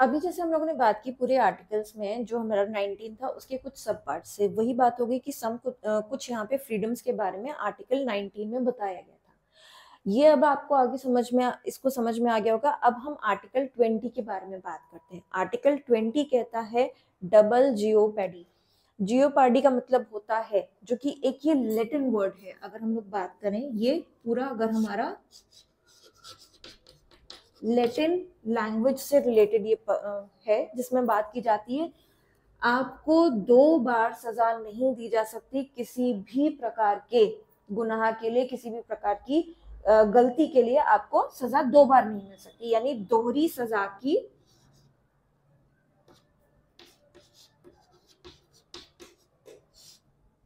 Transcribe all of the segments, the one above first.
अभी जैसे हम लोगों ने बात की पूरे आर्टिकल्स में, जो हमारा 19 था उसके कुछ सब पार्ट से वही बात हो गई कि कुछ यहाँ पे फ्रीडम्स के बारे में आर्टिकल 19 में बताया गया था। ये अब आपको आगे इसको समझ में आ गया होगा। अब हम आर्टिकल 20 के बारे में बात करते हैं। आर्टिकल 20 कहता है डबल जियोपैडी। जियोपार्डी का मतलब होता है, जो कि एक ये लैटिन वर्ड है, अगर हम लोग बात करें ये पूरा अगर हमारा लैटिन लैंग्वेज से रिलेटेड ये है, जिसमें बात की जाती है आपको 2 बार सजा नहीं दी जा सकती किसी भी प्रकार के गुनाह के लिए, किसी भी प्रकार की गलती के लिए आपको सजा 2 बार नहीं मिल सकती, यानी दोहरी सजा की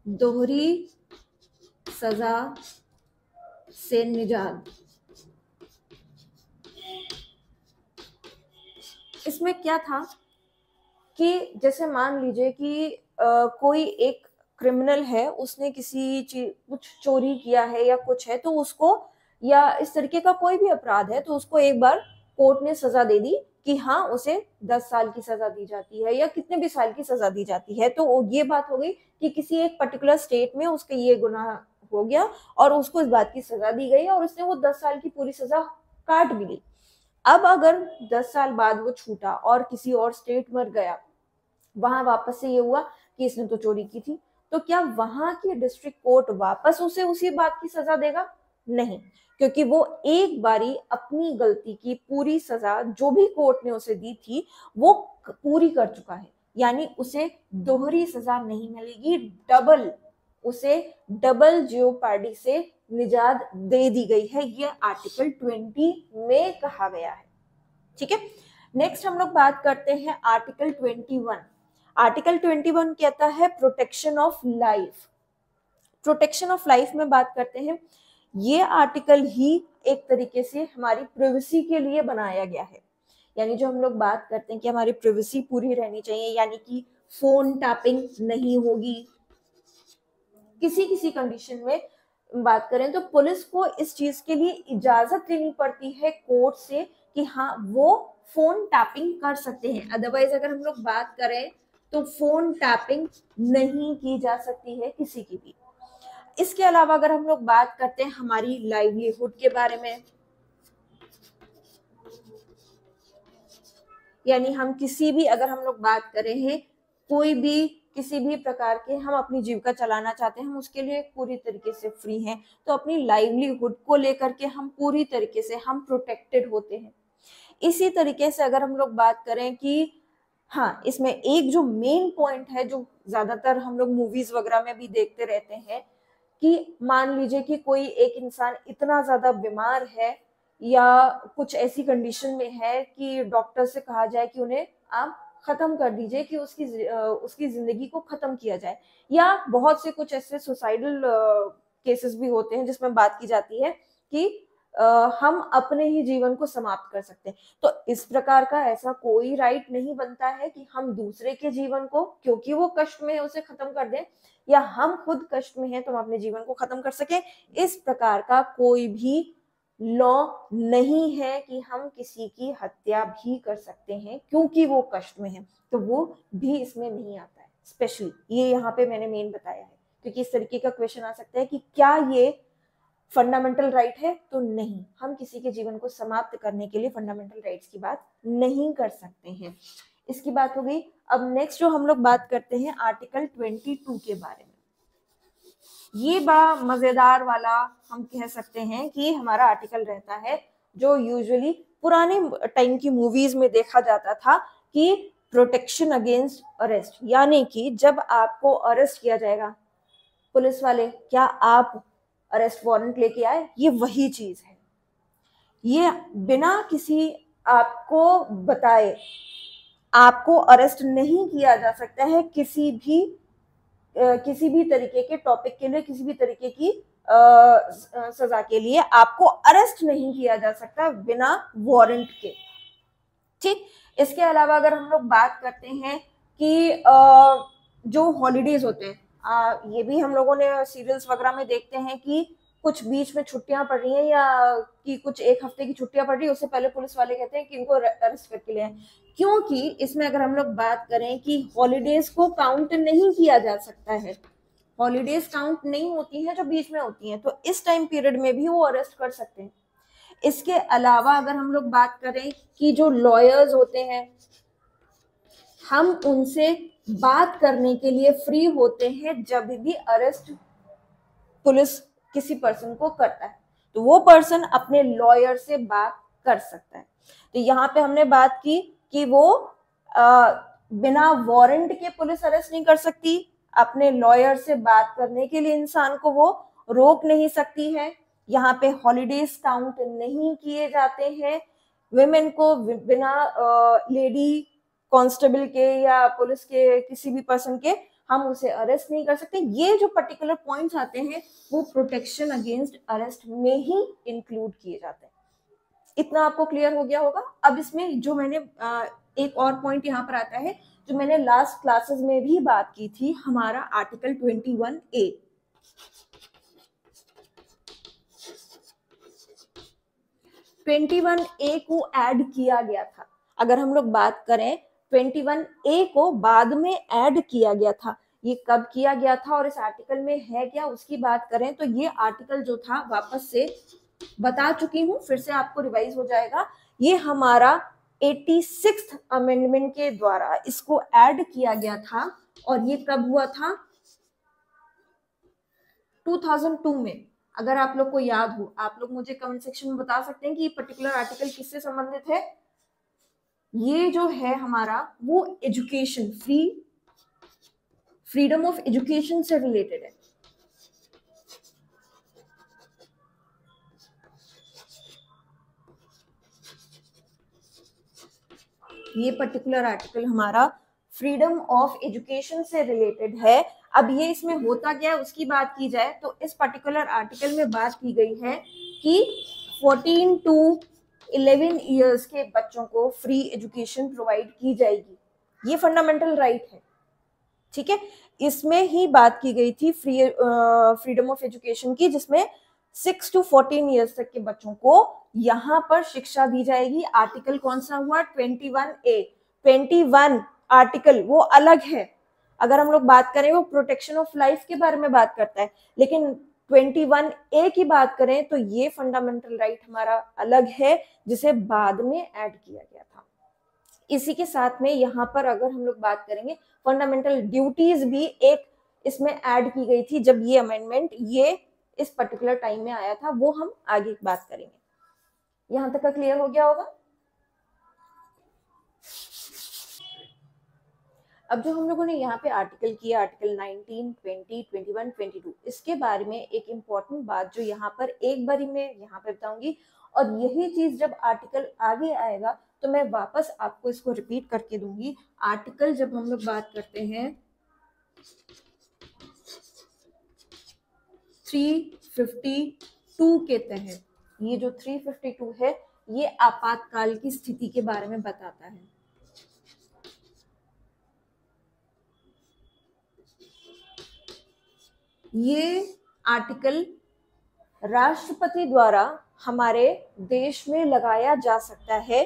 दोहरी सजा से निजात। इसमें क्या था कि जैसे मान लीजिए कि कोई एक क्रिमिनल है, उसने किसी चीज कुछ चोरी किया है या कुछ है, तो उसको, या इस तरीके का कोई भी अपराध है, तो उसको एक बार कोर्ट ने सजा दे दी कि हाँ उसे 10 साल की सजा दी जाती है या कितने भी साल की सजा दी जाती है। तो ये बात हो गई कि किसी एक पर्टिकुलर स्टेट में उसका ये गुनाह हो गया और उसको इस बात की सजा दी गई और उसने वो 10 साल की पूरी सजा काट भी ली। अब अगर 10 साल बाद वो छूटा और किसी और स्टेट में गया, वहां वापस से ये हुआ कि इसने तो चोरी की थी, तो क्या वहां की डिस्ट्रिक्ट कोर्ट वापस उसे उसी बात की सजा देगा? नहीं, क्योंकि वो एक बारी अपनी गलती की पूरी सजा जो भी कोर्ट ने उसे दी थी वो पूरी कर चुका है, यानी उसे दोहरी सजा नहीं मिलेगी, उसे डबल जियोपार्डी से निजात दे दी गई है। ये आर्टिकल 20 में कहा गया है। ठीक है, नेक्स्ट हम लोग बात करते हैं आर्टिकल 21। आर्टिकल 21 कहता है protection of life. Protection of life में बात करते हैं, ये आर्टिकल ही एक तरीके से हमारी प्राइवेसी के लिए बनाया गया है। यानी जो हम लोग बात करते हैं कि हमारी प्राइवेसी पूरी रहनी चाहिए, यानी कि फोन टैपिंग नहीं होगी। किसी किसी कंडीशन में बात करें तो पुलिस को इस चीज के लिए इजाजत लेनी पड़ती है कोर्ट से कि हाँ वो फोन टैपिंग कर सकते हैं। अदरवाइज अगर हम लोग बात करें तो फोन टैपिंग नहीं की जा सकती है किसी की भी। इसके अलावा अगर हम लोग बात करते हैं हमारी लाइवलीहुड के बारे में, यानी हम किसी भी, अगर हम लोग बात करें हैं कोई भी किसी भी प्रकार के हम अपनी जीविका चलाना चाहते हैं, हम उसके लिए पूरी तरीके से फ्री हैं, तो अपनी लाइवलीहुड को लेकर के हम पूरी तरीके से हम प्रोटेक्टेड होते हैं। इसी तरीके से अगर हम लोग बात करें कि हाँ, इसमें एक जो मेन पॉइंट है जो ज्यादातर हम लोग मूवीज वगैरह में भी देखते रहते हैं कि मान लीजिए कि कोई एक इंसान इतना ज्यादा बीमार है या कुछ ऐसी कंडीशन में है कि डॉक्टर से कहा जाए कि उन्हें आप खत्म कर दीजिए, कि उसकी जिंदगी को खत्म किया जाए, या बहुत से कुछ ऐसे सुसाइडल केसेस भी होते हैं जिसमें बात की जाती है कि हम अपने ही जीवन को समाप्त कर सकते हैं। तो इस प्रकार का ऐसा कोई राइट नहीं बनता है कि हम दूसरे के जीवन को, क्योंकि वो कष्ट में है, उसे खत्म कर दें, या हम खुद कष्ट में हैं तो हम अपने जीवन को खत्म कर सके। इस प्रकार का कोई भी लॉ नहीं है कि हम किसी की हत्या भी कर सकते हैं क्योंकि वो कष्ट में है, तो वो भी इसमें नहीं आता है। स्पेशली ये यहाँ पे मैंने मेन बताया है क्योंकि इस तरीके का क्वेश्चन आ सकता है कि क्या ये फंडामेंटल राइट है, तो नहीं, हम किसी के जीवन को समाप्त करने के लिए फंडामेंटल राइट्स की बात नहीं कर सकते हैं। इसकी बात हो गई। अब नेक्स्ट जो हम लोग बात करते हैं आर्टिकल 22 के बारे में। ये बड़ा मजेदार वाला हम कह सकते हैं कि हमारा आर्टिकल रहता है, जो यूजुअली पुराने टाइम की मूवीज में देखा जाता था कि प्रोटेक्शन अगेंस्ट अरेस्ट, यानी कि जब आपको अरेस्ट किया जाएगा, पुलिस वाले क्या आप अरेस्ट वारंट लेके आए, ये वही चीज है। ये बिना किसी आपको बताए आपको अरेस्ट नहीं किया जा सकता है किसी भी तरीके के टॉपिक के लिए, किसी भी तरीके की सजा के लिए आपको अरेस्ट नहीं किया जा सकता बिना वारंट के। ठीक, इसके अलावा अगर हम लोग बात करते हैं कि जो हॉलीडेज होते हैं, ये भी हम लोगों ने सीरियल्स वगैरह में देखते हैं कि कुछ बीच में छुट्टियां पड़ रही हैं या कि कुछ एक हफ्ते की छुट्टियां पड़ रही है, उससे पहले पुलिस वाले कहते हैं कि इनको अरेस्ट करके ले आए। क्योंकि इसमें अगर हम लोग बात करें कि हॉलीडेज को काउंट नहीं किया जा सकता है, हॉलीडेज काउंट नहीं होती हैं जो बीच में होती हैं, तो इस टाइम पीरियड में भी वो अरेस्ट कर सकते हैं। इसके अलावा अगर हम लोग बात करें कि जो लॉयर्स होते हैं, हम उनसे बात करने के लिए फ्री होते हैं जब भी अरेस्ट पुलिस किसी पर्सन को करता है, तो वो पर्सन अपने लॉयर से बात कर सकता है। तो यहाँ पे हमने बात की कि वो बिना वारंट के पुलिस अरेस्ट नहीं कर सकती, अपने लॉयर से बात करने के लिए इंसान को वो रोक नहीं सकती है। यहाँ पे हॉलीडेज काउंट नहीं किए जाते हैं, विमेन को बिना लेडी कांस्टेबल के या पुलिस के किसी भी पर्सन के हम उसे अरेस्ट नहीं कर सकते। ये जो पर्टिकुलर पॉइंट्स आते हैं वो प्रोटेक्शन अगेंस्ट अरेस्ट में ही इंक्लूड किए जाते हैं। इतना आपको क्लियर हो गया होगा। अब इसमें जो मैंने एक और पॉइंट यहाँ पर आता है जो मैंने लास्ट क्लासेस में भी बात की थी, हमारा आर्टिकल 21A। 21A को ऐड किया गया था। अगर हम लोग बात करें 21A को बाद में ऐड किया गया था, ये कब किया गया था और इस आर्टिकल में है क्या उसकी बात करें तो ये आर्टिकल जो था वापस से बता चुकी हूं, फिर से आपको रिवाइज हो जाएगा। ये हमारा 86th अमेंडमेंट के द्वारा इसको ऐड किया गया था और ये कब हुआ था? 2002 में। अगर आप लोग को याद हो, आप लोग मुझे कमेंट सेक्शन में बता सकते हैं कि ये पर्टिकुलर आर्टिकल किससे संबंधित है। ये जो है हमारा वो एजुकेशन, फ्रीडम ऑफ एजुकेशन से रिलेटेड है। ये पर्टिकुलर आर्टिकल हमारा फ्रीडम ऑफ एजुकेशन से रिलेटेड है। अब ये इसमें होता क्या है उसकी बात की जाए तो इस पर्टिकुलर आर्टिकल में बात की गई है कि 14 to 11 ईयर्स के बच्चों को फ्री एजुकेशन प्रोवाइड की जाएगी। ये फंडामेंटल राइट है, ठीक है। इसमें ही बात की गई थी फ्रीडम ऑफ एजुकेशन की, जिसमें 6 to 14 ईयर्स तक के बच्चों को यहाँ पर शिक्षा दी जाएगी। आर्टिकल कौन सा हुआ? 21A। 21 आर्टिकल वो अलग है। अगर हम लोग बात करें वो प्रोटेक्शन ऑफ लाइफ के बारे में बात करता है, लेकिन 21A की बात करें तो ये फंडामेंटल राइट हमारा अलग है जिसे बाद में ऐड किया गया था। इसी के साथ में यहाँ पर अगर हम लोग बात करेंगे फंडामेंटल ड्यूटीज भी एक इसमें ऐड की गई थी जब ये अमेंडमेंट ये इस पर्टिकुलर टाइम में आया था, वो हम आगे बात करेंगे। यहां तक का क्लियर हो गया होगा। अब जो हम लोगों ने यहाँ पे आर्टिकल किया, आर्टिकल 19, 20, 21, 22, इसके बारे में एक इम्पॉर्टेंट बात जो यहाँ पर एक बारी मैं यहाँ पे बताऊंगी, और यही चीज जब आर्टिकल आगे आएगा तो मैं वापस आपको इसको रिपीट करके दूंगी। आर्टिकल जब हम लोग बात करते हैं 352 के तहत, ये जो 352 है ये आपातकाल की स्थिति के बारे में बताता है। ये आर्टिकल राष्ट्रपति द्वारा हमारे देश में लगाया जा सकता है।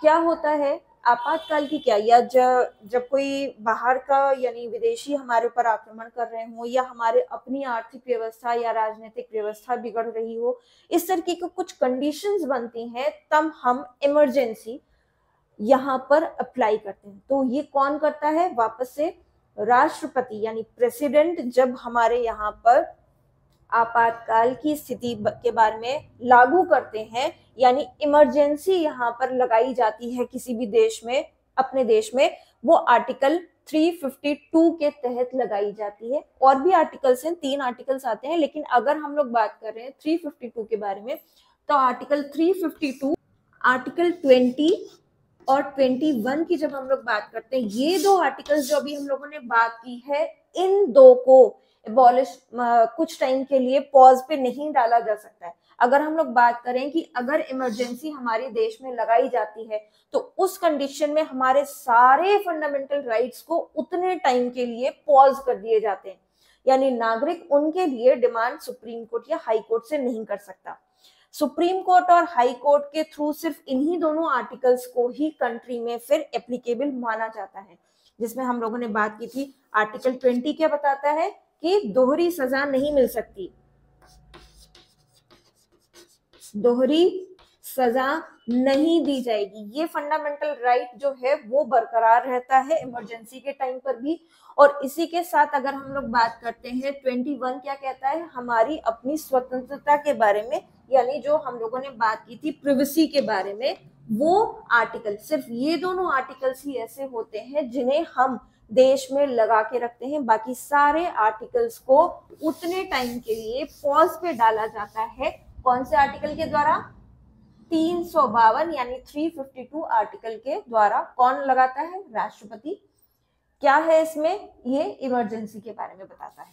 क्या होता है आपातकाल की क्या, या जब कोई बाहर का यानी विदेशी हमारे ऊपर आक्रमण कर रहे हो या हमारे अपनी आर्थिक व्यवस्था या राजनीतिक व्यवस्था बिगड़ रही हो, इस तरीके की कुछ कंडीशंस बनती हैं, तब हम इमरजेंसी यहाँ पर अप्लाई करते हैं। तो ये कौन करता है? वापस से राष्ट्रपति यानी प्रेसिडेंट जब हमारे यहाँ पर आपातकाल की स्थिति के बारे में लागू करते हैं, यानी इमरजेंसी यहाँ पर लगाई जाती है किसी भी देश में, अपने देश में, वो आर्टिकल 352 के तहत लगाई जाती है। और भी आर्टिकल्स हैं, 3 आर्टिकल्स आते हैं, लेकिन अगर हम लोग बात कर रहे हैं 352 के बारे में तो आर्टिकल 352, आर्टिकल 20 और 21 की जब हम लोग बात करते हैं, ये 2 आर्टिकल्स जो अभी हम लोगों ने बात की है, इन 2 को एबॉलिश कुछ टाइम के लिए पॉज पे नहीं डाला जा सकता है। अगर हम लोग बात करें कि अगर इमरजेंसी हमारे देश में लगाई जाती है तो उस कंडीशन में हमारे सारे फंडामेंटल राइट्स को उतने टाइम के लिए पॉज कर दिए जाते हैं। यानी नागरिक उनके लिए डिमांड सुप्रीम कोर्ट या हाई कोर्ट से नहीं कर सकता। सुप्रीम कोर्ट और हाई कोर्ट के थ्रू सिर्फ इन्हीं दोनों आर्टिकल्स को ही कंट्री में फिर एप्लीकेबल माना जाता है, जिसमें हम लोगों ने बात की थी। आर्टिकल 20 क्या बताता है कि दोहरी सजा नहीं मिल सकती, दोहरी सजा नहीं दी जाएगी। ये फंडामेंटल राइट जो है वो बरकरार रहता है इमरजेंसी के टाइम पर भी। और इसी के साथ अगर हम लोग बात करते हैं 21 क्या कहता है, हमारी अपनी स्वतंत्रता के बारे में, यानी जो हम लोगों ने बात की थी प्रिवेसी के बारे में, वो आर्टिकल, सिर्फ ये दोनों आर्टिकल्स ही ऐसे होते हैं जिन्हें हम देश में लगा के रखते हैं। बाकी सारे आर्टिकल्स को उतने टाइम के लिए पॉज पे डाला जाता है। कौन से आर्टिकल के द्वारा? 352 यानी 352 आर्टिकल के द्वारा। कौन लगाता है? राष्ट्रपति। क्या है इसमें? ये इमरजेंसी के बारे में बताता है।